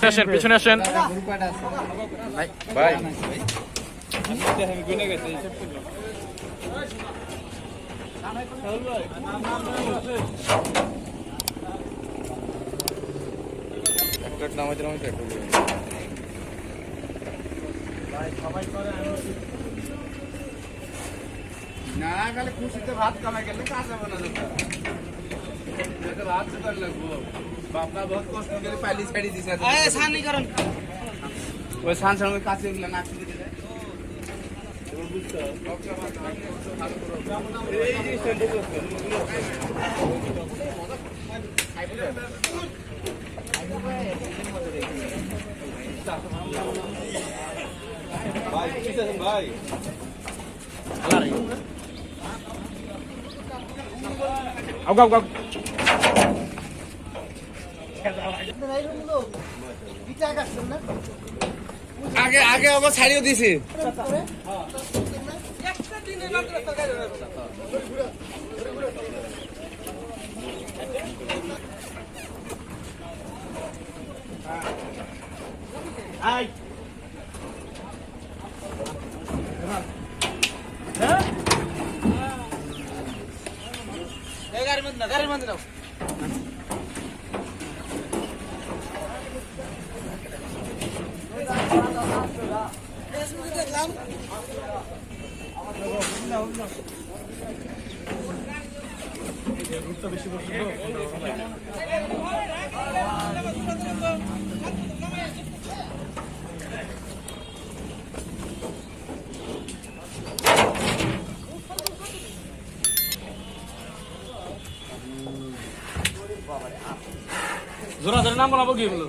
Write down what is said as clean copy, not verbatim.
আসেন পিছনে আসেন ভাই না গেলে খুশিতে ভাত কামাই গেলে কাঁচা বানা যেটা রাত জোগাড় লাগবো বাপনা বহুত কষ্ট করে পাইলি ছাড়ি দিছে সানি করেন ওই সান সান ওই কাছে গুলা নাক দিয়ে দিলে এবার বুঝছো এই জিনিসটা ভাই ঠিক আছে ভাই আগাও আগাও আগে আগে আবার ছাড়িয়ে দিছি গাড়ির মধ্যে দাও দেখলাম বেশি জোরা জোরে নাম বলাবো কি বলো